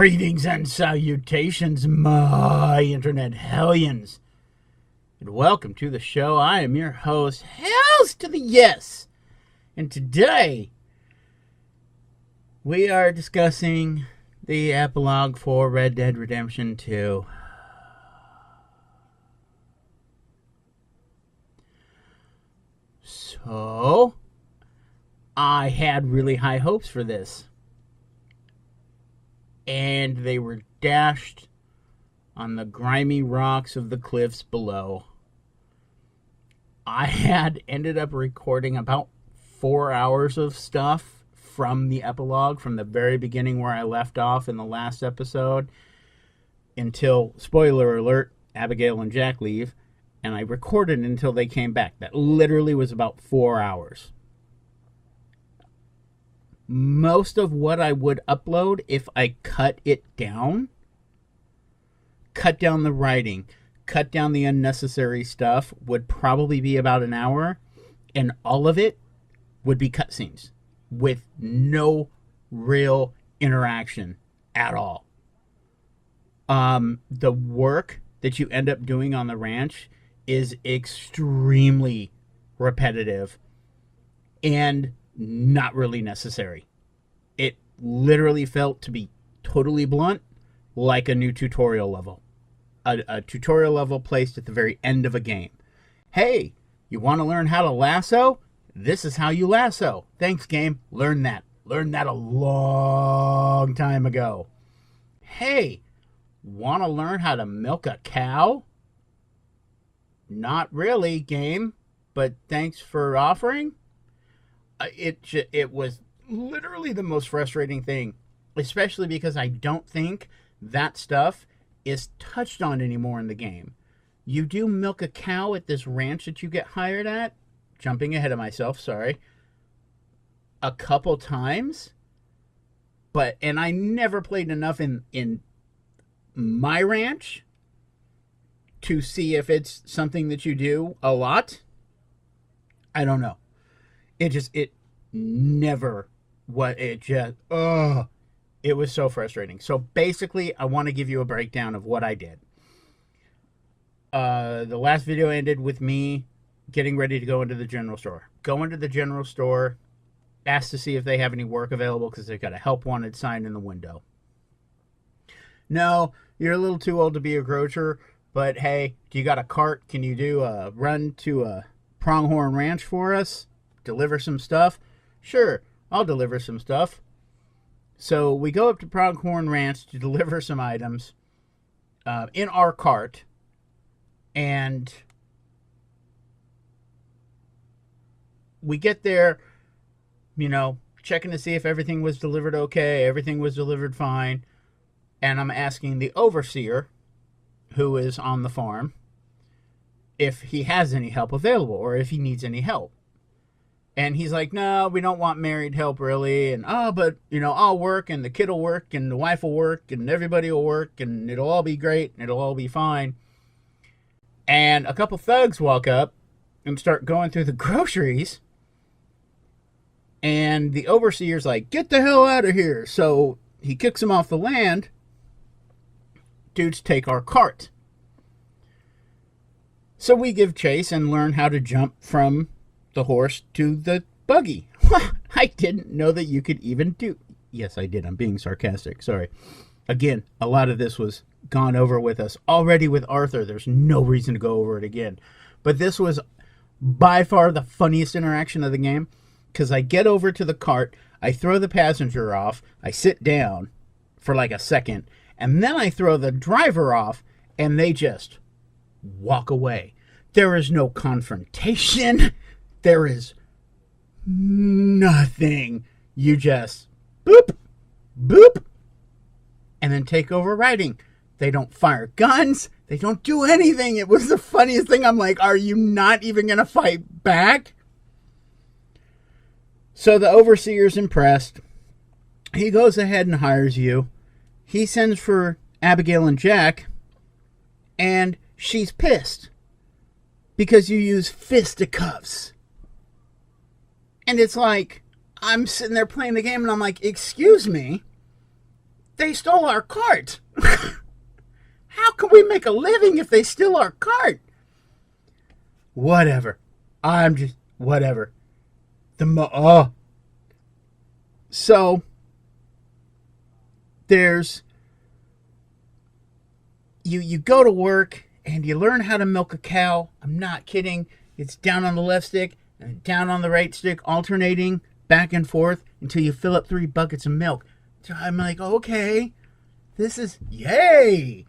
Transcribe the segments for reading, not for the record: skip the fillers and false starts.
Greetings and salutations, my internet hellions, and welcome to the show. I am your host, Hells to the Yes, and today we are discussing the epilogue for Red Dead Redemption 2. So, I had really high hopes for this. And they were dashed on the grimy rocks of the cliffs below. I had ended up recording about 4 hours of stuff from the epilogue, from the very beginning where I left off in the last episode, until, spoiler alert, Abigail and Jack leave, and I recorded until they came back. That literally was about 4 hours. Most of what I would upload, if I cut it down, cut down the writing, cut down the unnecessary stuff, would probably be about an hour, and all of it would be cutscenes with no real interaction at all. The work that you end up doing on the ranch is extremely repetitive and not really necessary. It literally felt, to be totally blunt, like a new tutorial level. A tutorial level placed at the very end of a game. Hey, you want to learn how to lasso? This is how you lasso. Thanks, game. Learn that. Learned that a long time ago. Hey, want to learn how to milk a cow? Not really, game, but thanks for offering. It was literally the most frustrating thing, especially because I don't think that stuff is touched on anymore in the game. You do milk a cow at this ranch that you get hired at, jumping ahead of myself, sorry, a couple times, and I never played enough in my ranch to see if it's something that you do a lot. I don't know. It was so frustrating. So basically, I want to give you a breakdown of what I did. The last video ended with me getting ready to go into the general store. Go into the general store, ask to see if they have any work available because they've got a help wanted sign in the window. No, you're a little too old to be a grocer, but hey, do you got a cart? Can you do a run to a Pronghorn Ranch for us? Deliver some stuff? Sure, I'll deliver some stuff. So we go up to Pronghorn Ranch to deliver some items in our cart. And we get there, checking to see if everything was delivered okay. Everything was delivered fine. And I'm asking the overseer, who is on the farm, if he has any help available or if he needs any help. And he's like, no, we don't want married help really. And, but, I'll work and the kid will work and the wife will work and everybody will work and it'll all be great and it'll all be fine. And a couple thugs walk up and start going through the groceries. And the overseer's like, get the hell out of here. So he kicks them off the land. Dudes take our cart. So we give chase and learn how to jump from the horse to the buggy. I didn't know that you could even do. Yes, I did. I'm being sarcastic. Sorry. Again, a lot of this was gone over with us already with Arthur. There's no reason to go over it again. But this was by far the funniest interaction of the game because I get over to the cart, I throw the passenger off, I sit down for like a second, and then I throw the driver off and they just walk away. There is no confrontation. There is nothing. You just boop, boop, and then take over riding. They don't fire guns. They don't do anything. It was the funniest thing. I'm like, are you not even going to fight back? So the overseer's impressed. He goes ahead and hires you. He sends for Abigail and Jack, and she's pissed because you use fisticuffs. And it's like, I'm sitting there playing the game and I'm like, excuse me, they stole our cart. How can we make a living if they steal our cart? Whatever. Whatever. So, there's, you go to work and you learn how to milk a cow. I'm not kidding. It's down on the left stick and down on the right stick, alternating back and forth until you fill up 3 buckets of milk. So I'm like, okay, this is, yay!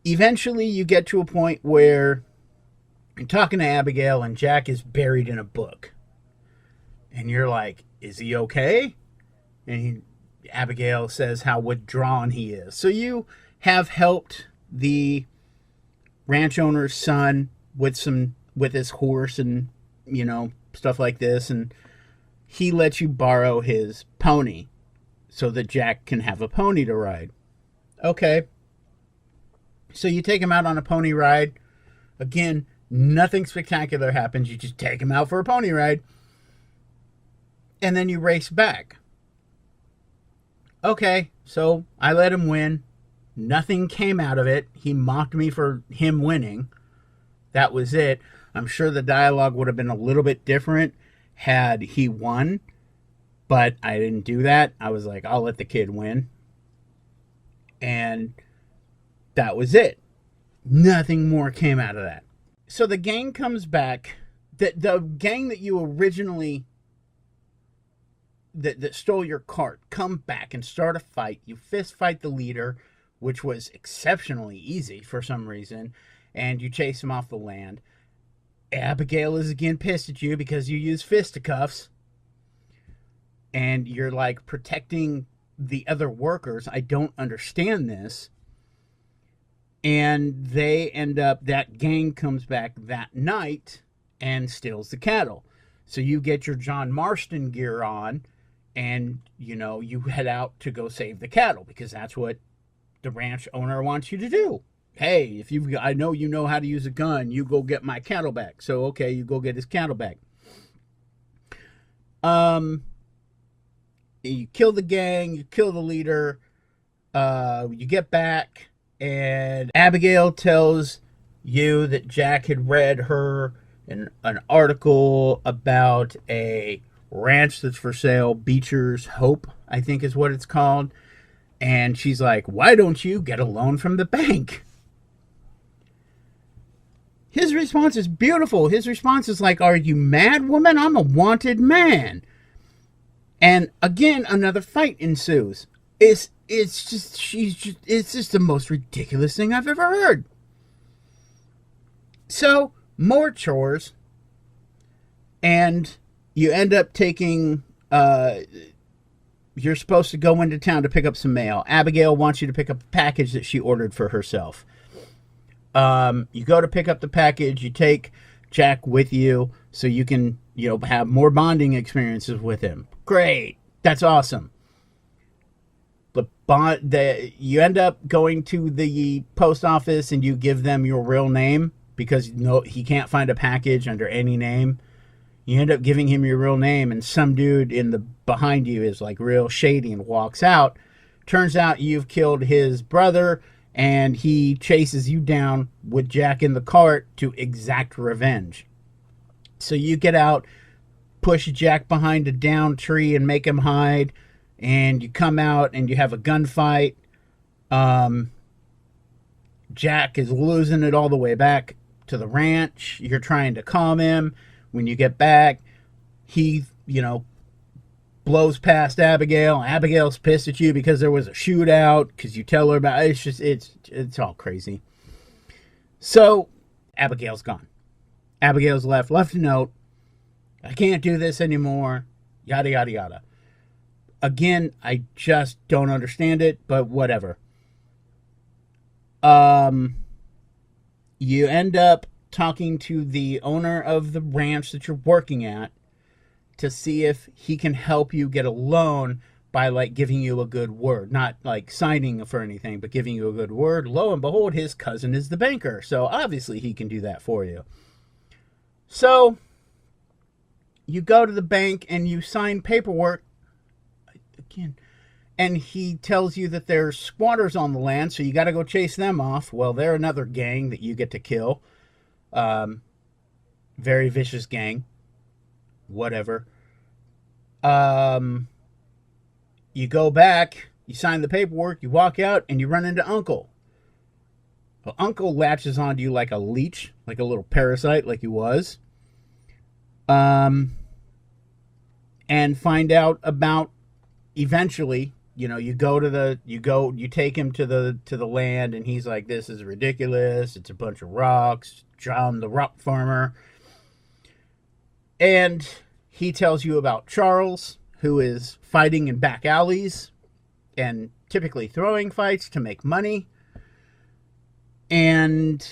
Eventually, you get to a point where you're talking to Abigail and Jack is buried in a book. And you're like, is he okay? And Abigail says how withdrawn he is. So you have helped the ranch owner's son with his horse and, stuff like this. And he lets you borrow his pony so that Jack can have a pony to ride. Okay. So you take him out on a pony ride. Again, nothing spectacular happens. You just take him out for a pony ride. And then you race back. Okay, so I let him win. Nothing came out of it. He mocked me for him winning. That was it. I'm sure the dialogue would have been a little bit different had he won. But I didn't do that. I was like, I'll let the kid win. And that was it. Nothing more came out of that. So the gang comes back. The gang that you originally... That stole your cart come back and start a fight. You fist fight the leader, which was exceptionally easy for some reason, and you chase him off the land. Abigail is again pissed at you because you use fisticuffs, and you're like protecting the other workers. I don't understand this. And they end up, that gang comes back that night and steals the cattle. So you get your John Marston gear on, and, you head out to go save the cattle because that's what the ranch owner wants you to do. Hey, I know you know how to use a gun, you go get my cattle back. So, okay, you go get his cattle back. You kill the gang, you kill the leader, you get back, and Abigail tells you that Jack had read her an article about a ranch that's for sale, Beecher's Hope, I think is what it's called. And she's like, why don't you get a loan from the bank? His response is beautiful. His response is like, are you mad, woman? I'm a wanted man. And again, another fight ensues. It's just the most ridiculous thing I've ever heard. So, more chores. And you end up taking, you're supposed to go into town to pick up some mail. Abigail wants you to pick up a package that she ordered for herself. You go to pick up the package, you take Jack with you so you can, have more bonding experiences with him. Great. That's awesome. You end up going to the post office and you give them your real name because he can't find a package under any name. You end up giving him your real name, and some dude behind you is like real shady and walks out. Turns out you've killed his brother, and he chases you down with Jack in the cart to exact revenge. So you get out, push Jack behind a downed tree and make him hide, and you come out and you have a gunfight. Jack is losing it all the way back to the ranch. You're trying to calm him. When you get back, he, blows past Abigail. Abigail's pissed at you because there was a shootout, because you tell her about it. It's all crazy. So, Abigail's gone. Abigail's left a note. I can't do this anymore. Yada, yada, yada. Again, I just don't understand it, but whatever. You end up talking to the owner of the ranch that you're working at to see if he can help you get a loan by giving you a good word, not signing for anything, but giving you a good word. Lo and behold, his cousin is the banker, so obviously he can do that for you. So you go to the bank and you sign paperwork. again. And he tells you that there's squatters on the land, so you got to go chase them off. Well, they're another gang that you get to kill. Very vicious gang. Whatever. You go back, you sign the paperwork, you walk out, and you run into Uncle. Well, Uncle latches onto you like a leech, like a little parasite, like he was. And find out about, eventually, you know, you take him to the land, and he's like, this is ridiculous, it's a bunch of rocks, John the rock farmer. And he tells you about Charles, who is fighting in back alleys and typically throwing fights to make money. And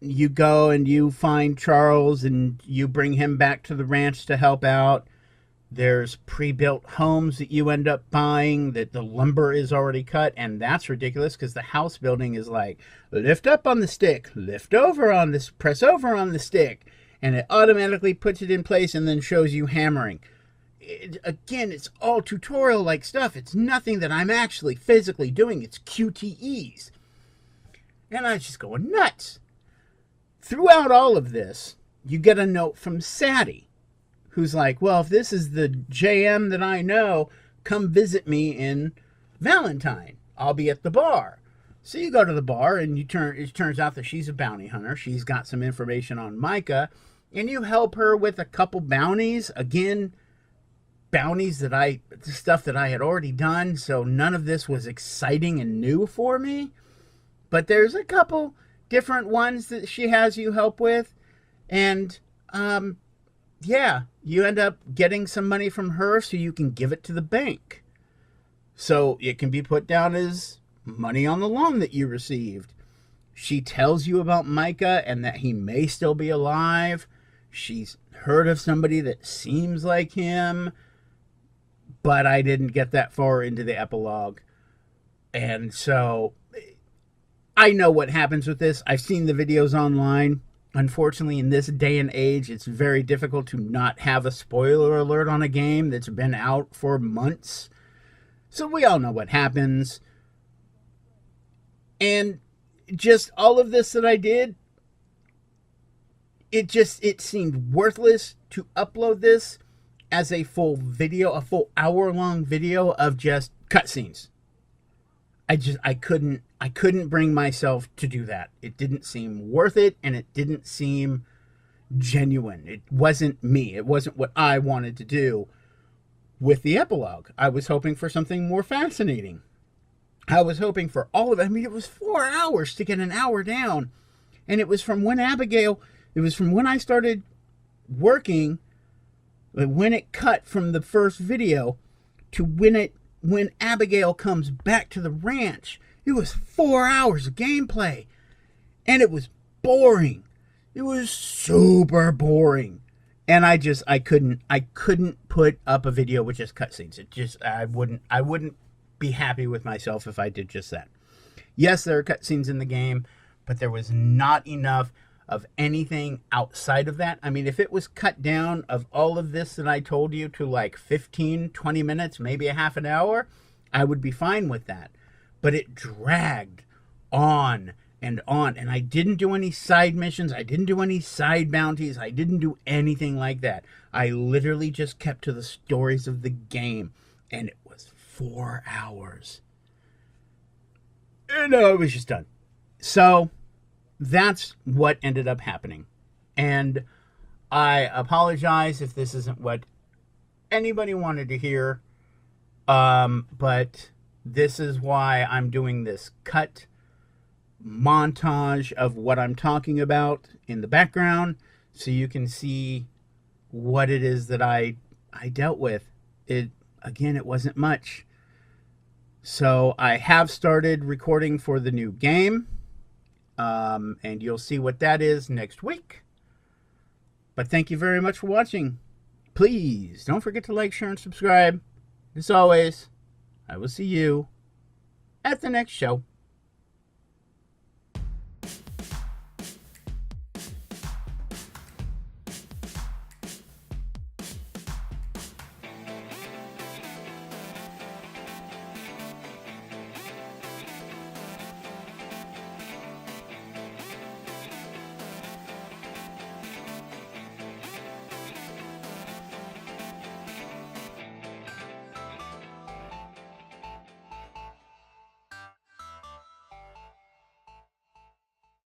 you go and you find Charles and you bring him back to the ranch to help out. There's pre-built homes that you end up buying that the lumber is already cut, and that's ridiculous because the house building is like, lift up on the stick, lift over on this, press over on the stick, and it automatically puts it in place and then shows you hammering. Again, it's all tutorial-like stuff. It's nothing that I'm actually physically doing. It's QTEs. And I was just going nuts. Throughout all of this, you get a note from Sadie, who's like, well, if this is the JM that I know, come visit me in Valentine. I'll be at the bar. So you go to the bar, and it turns out that she's a bounty hunter. She's got some information on Micah, and you help her with a couple bounties. Again, bounties stuff that I had already done, so none of this was exciting and new for me. But there's a couple different ones that she has you help with, and yeah, you end up getting some money from her so you can give it to the bank. So it can be put down as money on the loan that you received. She tells you about Micah and that he may still be alive. She's heard of somebody that seems like him, but I didn't get that far into the epilogue. And so I know what happens with this. I've seen the videos online. Unfortunately, in this day and age, it's very difficult to not have a spoiler alert on a game that's been out for months. So we all know what happens. And just all of this that I did, it seemed worthless to upload this as a full video, a full hour-long video of just cutscenes. I couldn't bring myself to do that. It didn't seem worth it, and it didn't seem genuine. It wasn't me. It wasn't what I wanted to do with the epilogue. I was hoping for something more fascinating. I was hoping for all of it. I mean, it was 4 hours to get an hour down, and it was from when I started working, when it cut from the first video to when Abigail comes back to the ranch. It was 4 hours of gameplay, and it was boring. It was super boring, and I couldn't put up a video with just cutscenes. I wouldn't be happy with myself if I did just that. Yes, there are cutscenes in the game, but there was not enough of anything outside of that. I mean, if it was cut down of all of this that I told you to like 15, 20 minutes, maybe a half an hour, I would be fine with that. But it dragged on, and I didn't do any side missions. I didn't do any side bounties. I didn't do anything like that. I literally just kept to the stories of the game, and it was 4 hours. And I was just done. So that's what ended up happening. And I apologize if this isn't what anybody wanted to hear. But this is why I'm doing this cut montage of what I'm talking about in the background, so you can see what it is that I dealt with. It wasn't much. So I have started recording for the new game. And you'll see what that is next week. But thank you very much for watching. Please don't forget to like, share, and subscribe. As always, I will see you at the next show.